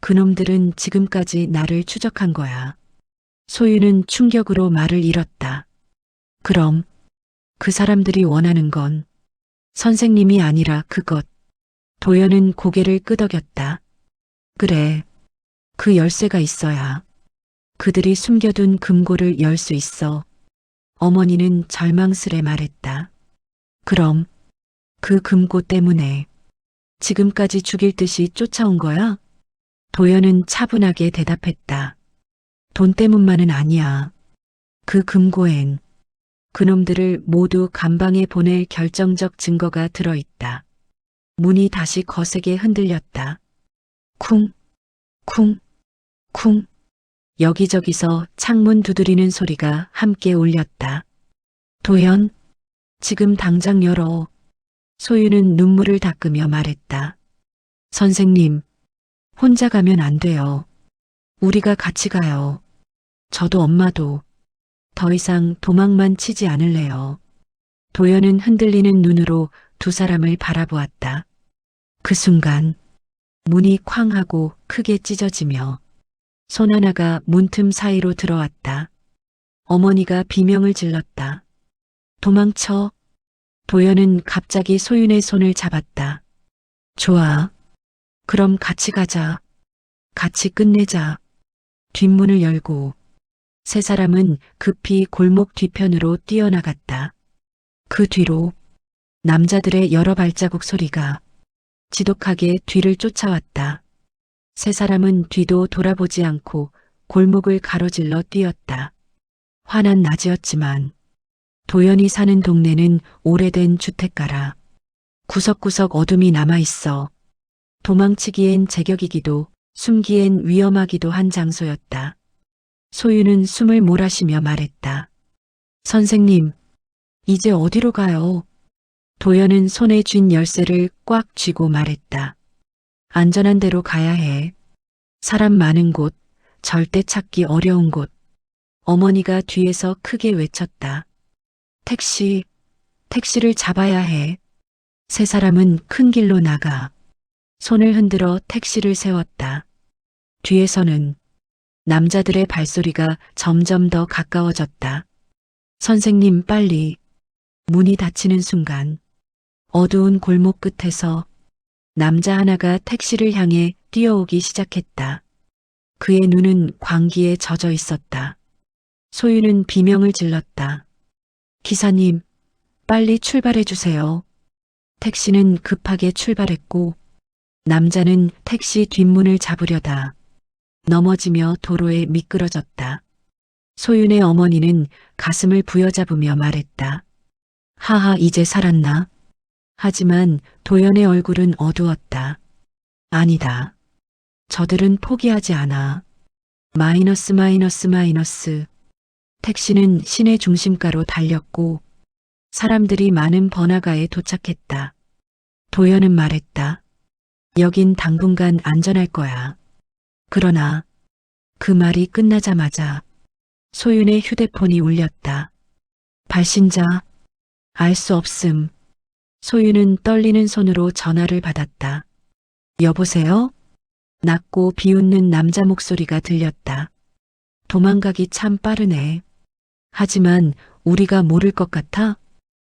그놈들은 지금까지 나를 추적한 거야. 소유는 충격으로 말을 잃었다. 그럼 그 사람들이 원하는 건 선생님이 아니라 그것. 도연은 고개를 끄덕였다. 그래, 그 열쇠가 있어야 그들이 숨겨둔 금고를 열 수 있어. 어머니는 절망스레 말했다. 그럼 그 금고 때문에 지금까지 죽일 듯이 쫓아온 거야? 도연은 차분하게 대답했다. 돈 때문만은 아니야. 그 금고엔 그놈들을 모두 감방에 보낼 결정적 증거가 들어있다. 문이 다시 거세게 흔들렸다. 쿵, 쿵, 쿵. 여기저기서 창문 두드리는 소리가 함께 울렸다. 도연, 지금 당장 열어. 소유는 눈물을 닦으며 말했다. 선생님, 혼자 가면 안 돼요. 우리가 같이 가요. 저도 엄마도 더 이상 도망만 치지 않을래요. 도연은 흔들리는 눈으로 두 사람을 바라보았다. 그 순간 문이 쾅 하고 크게 찢어지며 손 하나가 문틈 사이로 들어왔다. 어머니가 비명을 질렀다. 도망쳐. 도연은 갑자기 소윤의 손을 잡았다. 좋아. 그럼 같이 가자. 같이 끝내자. 뒷문을 열고 세 사람은 급히 골목 뒤편으로 뛰어나갔다. 그 뒤로 남자들의 여러 발자국 소리가 지독하게 뒤를 쫓아왔다. 세 사람은 뒤도 돌아보지 않고 골목을 가로질러 뛰었다. 환한 낮이었지만 도연이 사는 동네는 오래된 주택가라. 구석구석 어둠이 남아있어 도망치기엔 제격이기도 숨기엔 위험하기도 한 장소였다. 소유는 숨을 몰아쉬며 말했다. 선생님, 이제 어디로 가요? 도연은 손에 쥔 열쇠를 꽉 쥐고 말했다. 안전한 데로 가야 해. 사람 많은 곳, 절대 찾기 어려운 곳. 어머니가 뒤에서 크게 외쳤다. 택시를 잡아야 해. 세 사람은 큰 길로 나가 손을 흔들어 택시를 세웠다. 뒤에서는 남자들의 발소리가 점점 더 가까워졌다. 선생님, 빨리. 문이 닫히는 순간 어두운 골목 끝에서 남자 하나가 택시를 향해 뛰어오기 시작했다. 그의 눈은 광기에 젖어 있었다. 소유는 비명을 질렀다. 기사님, 빨리 출발해 주세요. 택시는 급하게 출발했고 남자는 택시 뒷문을 잡으려다 넘어지며 도로에 미끄러졌다. 소윤의 어머니는 가슴을 부여잡으며 말했다. 하하, 이제 살았나? 하지만 도연의 얼굴은 어두웠다. 아니다. 저들은 포기하지 않아. 마이너스 마이너스 마이너스. 택시는 시내 중심가로 달렸고 사람들이 많은 번화가에 도착했다. 도연은 말했다. 여긴 당분간 안전할 거야. 그러나 그 말이 끝나자마자 소윤의 휴대폰이 울렸다. 발신자, 알 수 없음. 소윤은 떨리는 손으로 전화를 받았다. 여보세요? 낮고 비웃는 남자 목소리가 들렸다. 도망가기 참 빠르네. 하지만 우리가 모를 것 같아?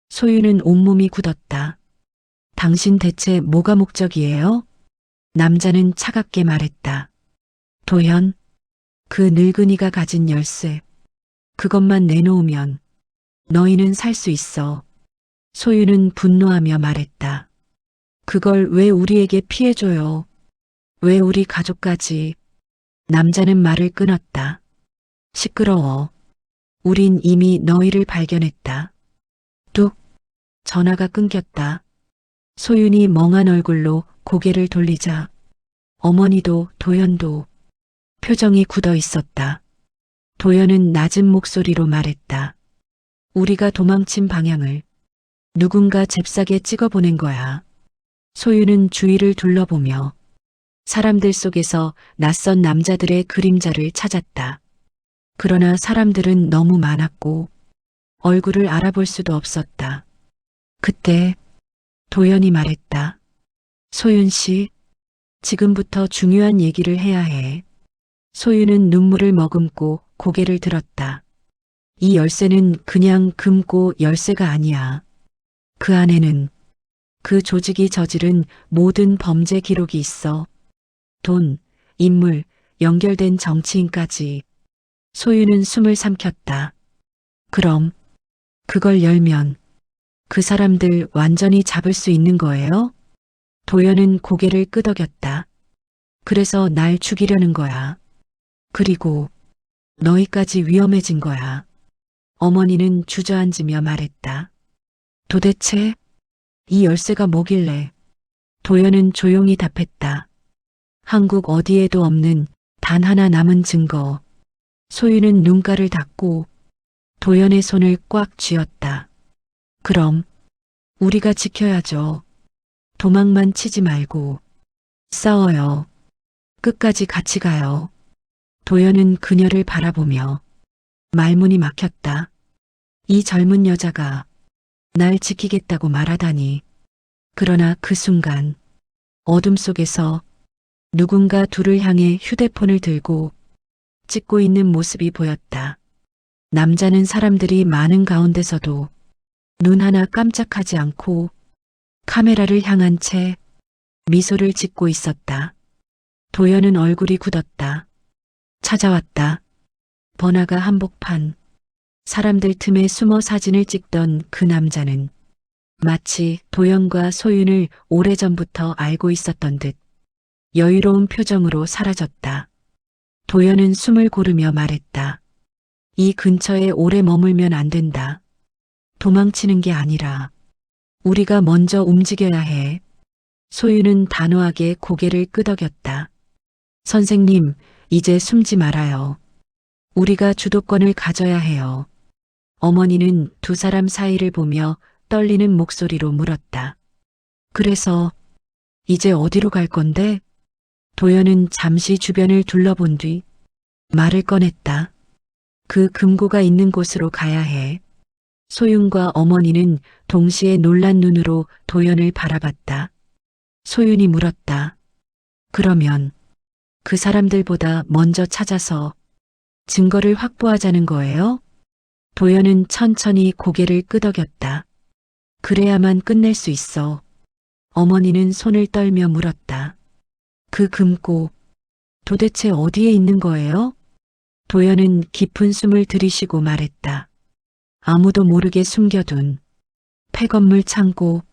소윤은 온몸이 굳었다. 당신 대체 뭐가 목적이에요? 남자는 차갑게 말했다. 도현, 그 늙은이가 가진 열쇠. 그것만 내놓으면 너희는 살 수 있어. 소윤은 분노하며 말했다. 그걸 왜 우리에게 피해줘요? 왜 우리 가족까지? 남자는 말을 끊었다. 시끄러워. 우린 이미 너희를 발견했다. 뚝. 전화가 끊겼다. 소윤이 멍한 얼굴로 고개를 돌리자 어머니도 도연도 표정이 굳어 있었다. 도연은 낮은 목소리로 말했다. 우리가 도망친 방향을 누군가 잽싸게 찍어보낸 거야. 소윤은 주위를 둘러보며 사람들 속에서 낯선 남자들의 그림자를 찾았다. 그러나 사람들은 너무 많았고 얼굴을 알아볼 수도 없었다. 그때 도연이 말했다. 소윤 씨, 지금부터 중요한 얘기를 해야 해. 소윤은 눈물을 머금고 고개를 들었다. 이 열쇠는 그냥 금고 열쇠가 아니야. 그 안에는 그 조직이 저지른 모든 범죄 기록이 있어. 돈, 인물, 연결된 정치인까지. 소윤은 숨을 삼켰다. 그럼 그걸 열면 그 사람들 완전히 잡을 수 있는 거예요? 도연은 고개를 끄덕였다. 그래서 날 죽이려는 거야. 그리고 너희까지 위험해진 거야. 어머니는 주저앉으며 말했다. 도대체 이 열쇠가 뭐길래? 도연은 조용히 답했다. 한국 어디에도 없는 단 하나 남은 증거. 소윤은 눈가를 닫고 도연의 손을 꽉 쥐었다. 그럼 우리가 지켜야죠. 도망만 치지 말고 싸워요. 끝까지 같이 가요. 도연은 그녀를 바라보며 말문이 막혔다. 이 젊은 여자가 날 지키겠다고 말하다니. 그러나 그 순간 어둠 속에서 누군가 둘을 향해 휴대폰을 들고 찍고 있는 모습이 보였다. 남자는 사람들이 많은 가운데서도 눈 하나 깜짝하지 않고 카메라를 향한 채 미소를 짓고 있었다. 도연은 얼굴이 굳었다. 찾아왔다. 번화가 한복판. 사람들 틈에 숨어 사진을 찍던 그 남자는 마치 도연과 소윤을 오래전부터 알고 있었던 듯 여유로운 표정으로 사라졌다. 도연은 숨을 고르며 말했다. 이 근처에 오래 머물면 안 된다. 도망치는 게 아니라 우리가 먼저 움직여야 해. 소윤은 단호하게 고개를 끄덕였다. 선생님, 이제 숨지 말아요. 우리가 주도권을 가져야 해요. 어머니는 두 사람 사이를 보며 떨리는 목소리로 물었다. 그래서 이제 어디로 갈 건데? 도연은 잠시 주변을 둘러본 뒤 말을 꺼냈다. 그 금고가 있는 곳으로 가야 해. 소윤과 어머니는 동시에 놀란 눈으로 도연을 바라봤다. 소윤이 물었다. 그러면 그 사람들보다 먼저 찾아서 증거를 확보하자는 거예요? 도연은 천천히 고개를 끄덕였다. 그래야만 끝낼 수 있어. 어머니는 손을 떨며 물었다. 그 금고 도대체 어디에 있는 거예요? 도연은 깊은 숨을 들이쉬고 말했다. 아무도 모르게 숨겨둔 폐건물 창고.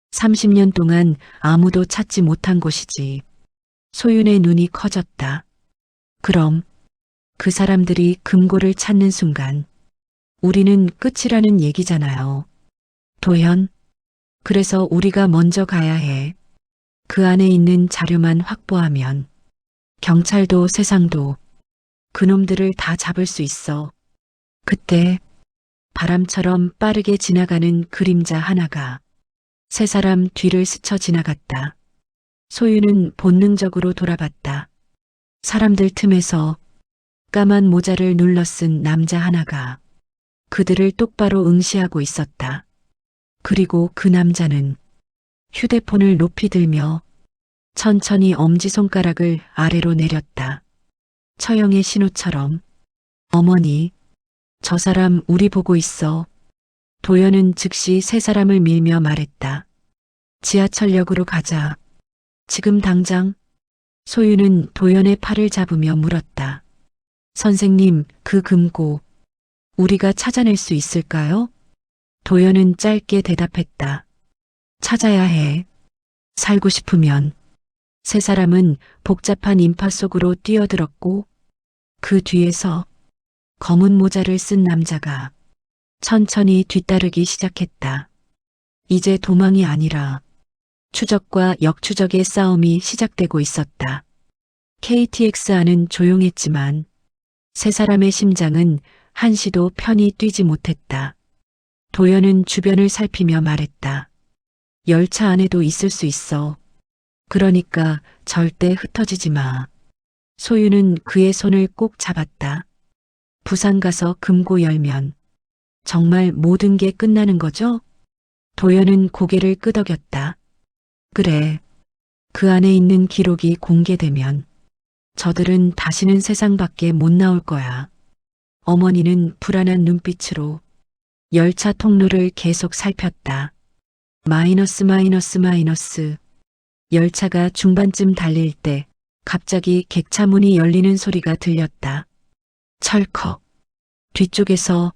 30년 동안 아무도 찾지 못한 곳이지. 소윤의 눈이 커졌다. 그럼 그 사람들이 금고를 찾는 순간 우리는 끝이라는 얘기잖아요. 도현, 그래서 우리가 먼저 가야 해. 그 안에 있는 자료만 확보하면 경찰도 세상도 그놈들을 다 잡을 수 있어. 그때 바람처럼 빠르게 지나가는 그림자 하나가 세 사람 뒤를 스쳐 지나갔다. 소유는 본능적으로 돌아봤다. 사람들 틈에서 까만 모자를 눌러 쓴 남자 하나가 그들을 똑바로 응시하고 있었다. 그리고 그 남자는 휴대폰을 높이 들며 천천히 엄지손가락을 아래로 내렸다. 처형의 신호처럼. 어머니, 저 사람 우리 보고 있어. 도연은 즉시 세 사람을 밀며 말했다. 지하철역으로 가자. 지금 당장. 소유는 도연의 팔을 잡으며 물었다. 선생님, 그 금고 우리가 찾아낼 수 있을까요? 도연은 짧게 대답했다. 찾아야 해. 살고 싶으면. 세 사람은 복잡한 인파 속으로 뛰어들었고 그 뒤에서 검은 모자를 쓴 남자가 천천히 뒤따르기 시작했다. 이제 도망이 아니라 추적과 역추적의 싸움이 시작되고 있었다. KTX 안은 조용했지만 세 사람의 심장은 한시도 편히 뛰지 못했다. 도연은 주변을 살피며 말했다. 열차 안에도 있을 수 있어. 그러니까 절대 흩어지지 마. 소유는 그의 손을 꼭 잡았다. 부산 가서 금고 열면 정말 모든 게 끝나는 거죠? 도연은 고개를 끄덕였다. 그래. 그 안에 있는 기록이 공개되면 저들은 다시는 세상 밖에 못 나올 거야. 어머니는 불안한 눈빛으로 열차 통로를 계속 살폈다. 마이너스 마이너스 마이너스. 열차가 중반쯤 달릴 때 갑자기 객차 문이 열리는 소리가 들렸다. 철컥. 뒤쪽에서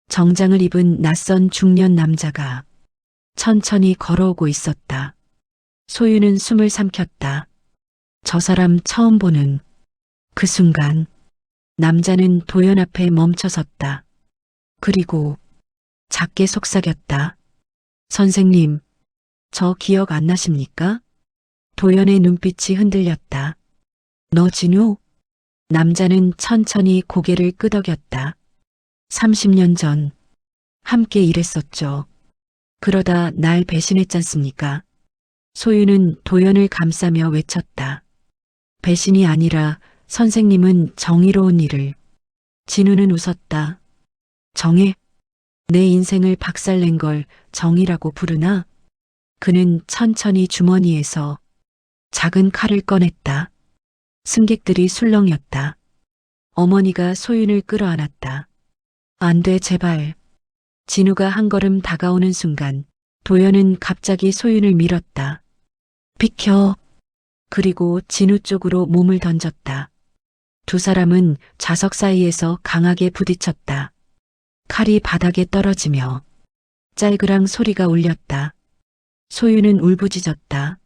정장을 입은 낯선 중년 남자가 천천히 걸어오고 있었다. 소유는 숨을 삼켰다. 저 사람 처음 보는. 그 순간 남자는 도연 앞에 멈춰섰다. 그리고 작게 속삭였다. 선생님, 저 기억 안 나십니까? 도연의 눈빛이 흔들렸다. 너 진우? 남자는 천천히 고개를 끄덕였다. 30년 전 함께 일했었죠. 그러다 날 배신했잖습니까? 소유는 도연을 감싸며 외쳤다. 배신이 아니라 선생님은 정의로운 일을. 진우는 웃었다. 정의? 내 인생을 박살낸 걸 정의라고 부르나? 그는 천천히 주머니에서 작은 칼을 꺼냈다. 승객들이 술렁였다. 어머니가 소윤을 끌어안았다. 안 돼, 제발. 진우가 한 걸음 다가오는 순간 도연은 갑자기 소윤을 밀었다. 비켜. 그리고 진우 쪽으로 몸을 던졌다. 두 사람은 좌석 사이에서 강하게 부딪혔다. 칼이 바닥에 떨어지며 짤그랑 소리가 울렸다. 소윤은 울부짖었다.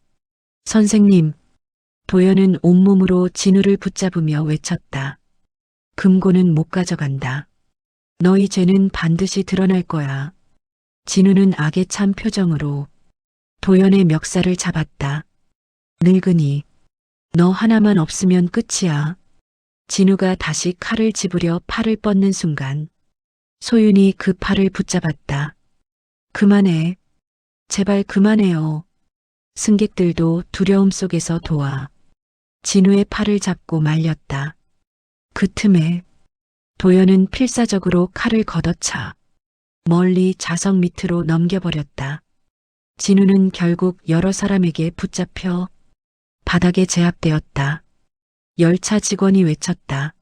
선생님. 도연은 온몸으로 진우를 붙잡으며 외쳤다. 금고는 못 가져간다. 너희 죄는 반드시 드러날 거야. 진우는 악에 찬 표정으로 도연의 멱살을 잡았다. 늙은이, 너 하나만 없으면 끝이야. 진우가 다시 칼을 집으려 팔을 뻗는 순간 소윤이 그 팔을 붙잡았다. 그만해. 제발 그만해요. 승객들도 두려움 속에서 도와 진우의 팔을 잡고 말렸다. 그 틈에 도연은 필사적으로 칼을 걷어차 멀리 좌석 밑으로 넘겨버렸다. 진우는 결국 여러 사람에게 붙잡혀 바닥에 제압되었다. 열차 직원이 외쳤다.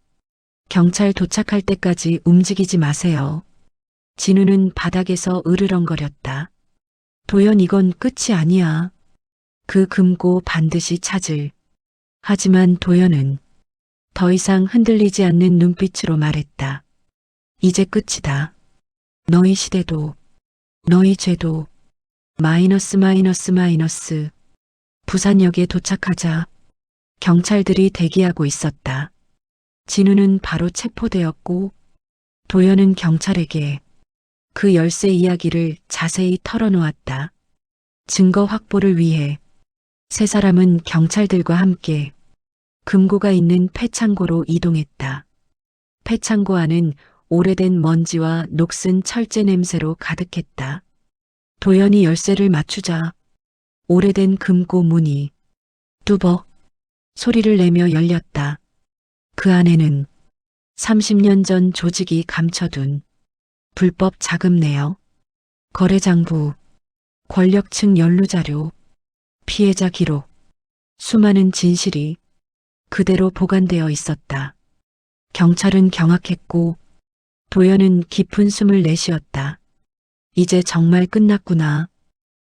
경찰 도착할 때까지 움직이지 마세요. 진우는 바닥에서 으르렁거렸다. 도연, 이건 끝이 아니야. 그 금고 반드시 찾을. 하지만 도연은 더 이상 흔들리지 않는 눈빛으로 말했다. 이제 끝이다. 너희 시대도, 너희 죄도, 마이너스 마이너스 마이너스. 부산역에 도착하자 경찰들이 대기하고 있었다. 진우는 바로 체포되었고 도연은 경찰에게 그 열쇠 이야기를 자세히 털어놓았다. 증거 확보를 위해 세 사람은 경찰들과 함께 금고가 있는 폐창고로 이동했다. 폐창고 안은 오래된 먼지와 녹슨 철제 냄새로 가득했다. 도연이 열쇠를 맞추자 오래된 금고 문이 뚜벅 소리를 내며 열렸다. 그 안에는 30년 전 조직이 감춰둔 불법 자금 내역, 거래장부, 권력층 연루자료, 피해자 기록, 수많은 진실이 그대로 보관되어 있었다. 경찰은 경악했고 도연은 깊은 숨을 내쉬었다. 이제 정말 끝났구나.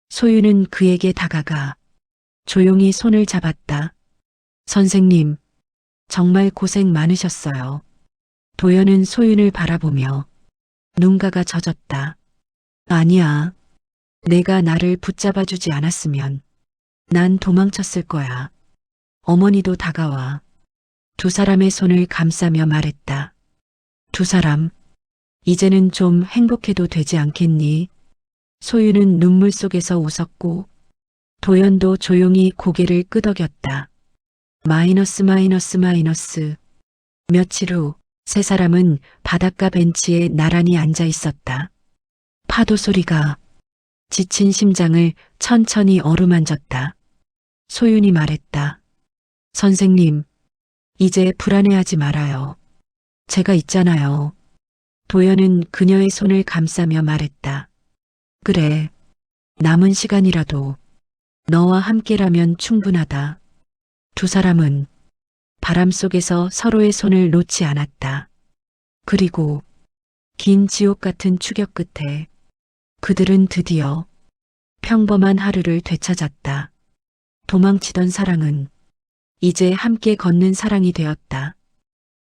소유는 그에게 다가가 조용히 손을 잡았다. 선생님, 정말 고생 많으셨어요. 도연은 소윤을 바라보며 눈가가 젖었다. 아니야. 내가 나를 붙잡아주지 않았으면 난 도망쳤을 거야. 어머니도 다가와 두 사람의 손을 감싸며 말했다. 두 사람, 이제는 좀 행복해도 되지 않겠니? 소윤은 눈물 속에서 웃었고 도연도 조용히 고개를 끄덕였다. 마이너스 마이너스 마이너스. 며칠 후 세 사람은 바닷가 벤치에 나란히 앉아 있었다. 파도 소리가 지친 심장을 천천히 어루만졌다. 소윤이 말했다. 선생님, 이제 불안해하지 말아요. 제가 있잖아요. 도연은 그녀의 손을 감싸며 말했다. 그래, 남은 시간이라도 너와 함께라면 충분하다. 두 사람은 바람 속에서 서로의 손을 놓지 않았다. 그리고 긴 지옥 같은 추격 끝에 그들은 드디어 평범한 하루를 되찾았다. 도망치던 사랑은 이제 함께 걷는 사랑이 되었다.